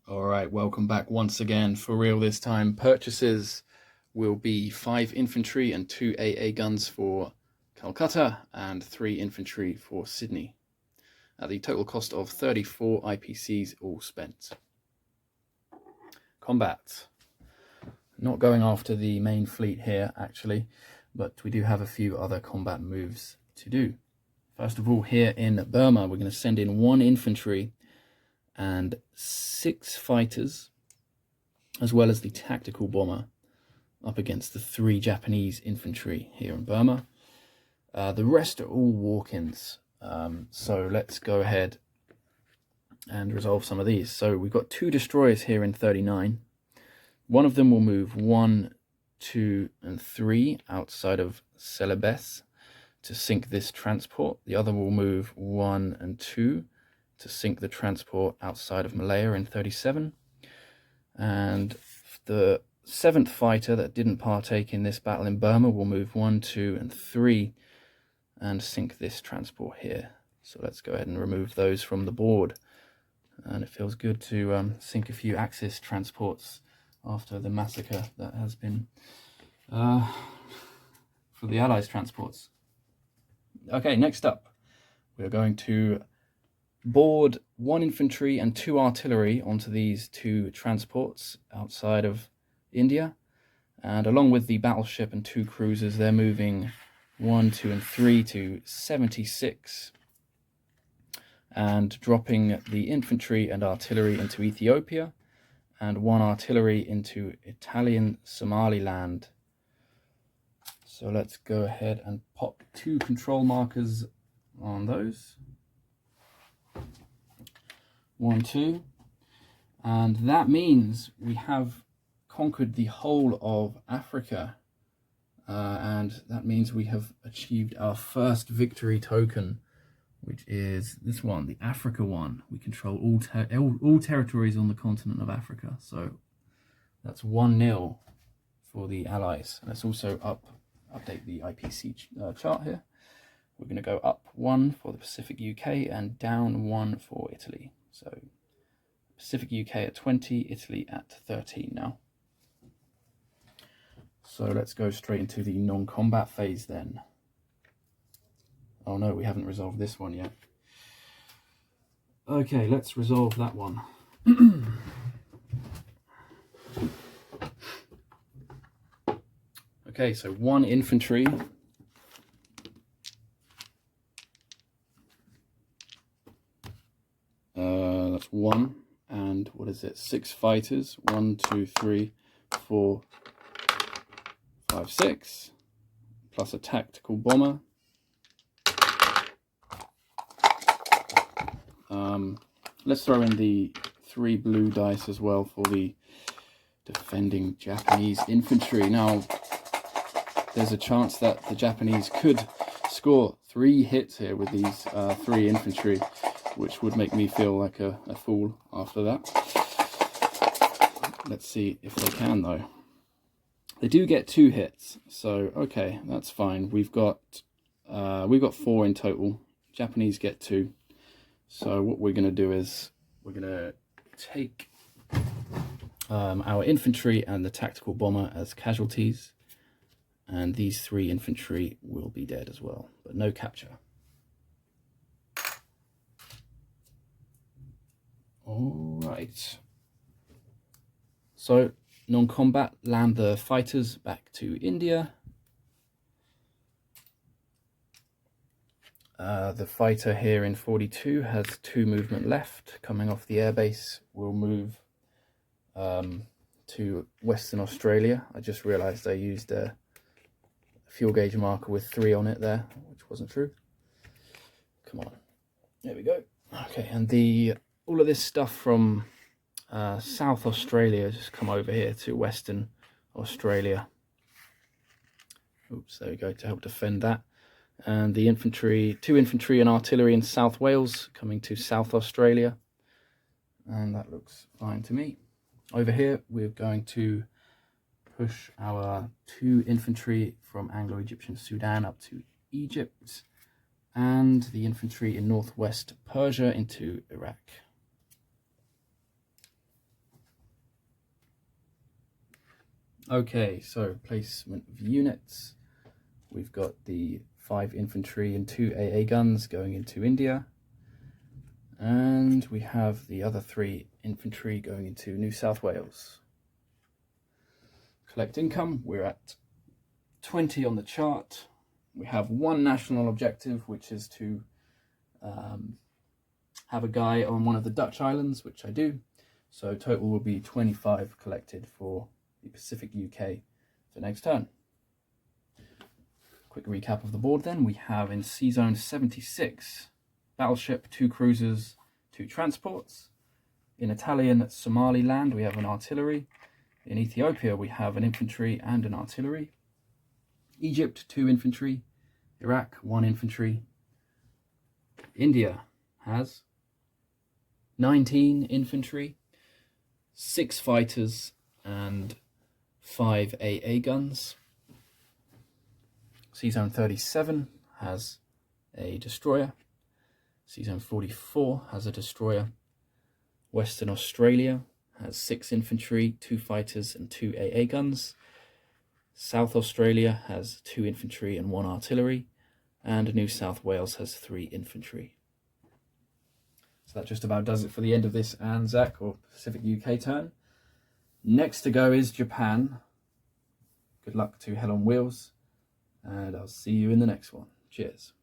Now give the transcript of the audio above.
All right, welcome back once again. For real this time. Purchases will be 5 infantry and 2 AA guns for Calcutta and 3 infantry for Sydney, at the total cost of 34 IPCs all spent. Combat. Not going after the main fleet here actually, but we do have a few other combat moves to do. First of all, here in Burma, we're going to send in 1 infantry and 6 fighters, as well as the tactical bomber, up against the 3 Japanese infantry here in Burma. The rest are all walk-ins, so let's go ahead and resolve some of these. So we've got 2 destroyers here in 39. One of them will move 1, 2, and 3 outside of Celebes to sink this transport. The other will move 1 and 2 to sink the transport outside of Malaya in 37. And the 7th fighter that didn't partake in this battle in Burma will move 1, 2, and 3 and sink this transport here. So let's go ahead and remove those from the board. And it feels good to sink a few Axis transports after the massacre that has been for the Allies transports. Okay, next up, we're going to board 1 infantry and 2 artillery onto these 2 transports outside of India, and along with the battleship and 2 cruisers, they're moving 1, 2, and 3 to 76 and dropping the infantry and artillery into Ethiopia and 1 artillery into Italian Somaliland. So let's go ahead and pop 2 control markers on those. 1, 2, and that means we have conquered the whole of Africa, and that means we have achieved our first victory token, which is this one, the Africa one. We control all territories on the continent of Africa, so that's 1-0 for the Allies. Let's also update the IPC chart here. We're going to go up 1 for the Pacific UK and down 1 for Italy. So Pacific UK at 20, Italy at 13 now. So let's go straight into the non-combat phase then. Oh no, we haven't resolved this one yet. Okay, let's resolve that one. Okay, so 1 infantry. That's 1, and what is it? 6 fighters. 1, 2, 3, 4, 5, 6, plus a tactical bomber. Let's throw in the 3 blue dice as well for the defending Japanese infantry. Now, there's a chance that the Japanese could score 3 hits here with these 3 infantry, which would make me feel like a fool after that. Let's see if they can though. They do get 2 hits, so okay, that's fine. We've got 4 in total. Japanese get 2. So what we're going to do is we're going to take our infantry and the tactical bomber as casualties, and these 3 infantry will be dead as well, but no capture. All right. So non-combat, land the fighters back to India. The fighter here in 42 has 2 movement left. Coming off the airbase, we'll move to Western Australia. I just realised I used a fuel gauge marker with 3 on it there, which wasn't true. Come on, there we go. Okay, and all of this stuff from South Australia just come over here to Western Australia. Oops, there we go, to help defend that. And the infantry, 2 infantry and artillery in South Wales coming to South Australia. And that looks fine to me. Over here, we're going to push our 2 infantry from Anglo-Egyptian Sudan up to Egypt, and the infantry in northwest Persia into Iraq. Okay, so placement of units. We've got the 5 infantry and 2 AA guns going into India. And we have the other 3 infantry going into New South Wales. Collect income, we're at 20 on the chart. We have one national objective, which is to have a guy on one of the Dutch islands, which I do. So total will be 25 collected for the Pacific UK for next turn. Quick recap of the board then. We have in sz10 battleship, 2 cruisers, 2 transports. In Italian Somaliland we have an artillery. In Ethiopia we have an infantry and an artillery. Egypt 2 infantry. Iraq 1 infantry. India has 19 infantry, 6 fighters and 5 AA guns. sz37 has a destroyer. sz44 has a destroyer. Western Australia has 6 infantry, 2 fighters and 2 AA guns. South Australia has 2 infantry and 1 artillery. And New South Wales has 3 infantry. So that just about does it for the end of this Anzac or Pacific UK turn. Next to go is Japan. Good luck to Hell on Wheels, and I'll see you in the next one. Cheers.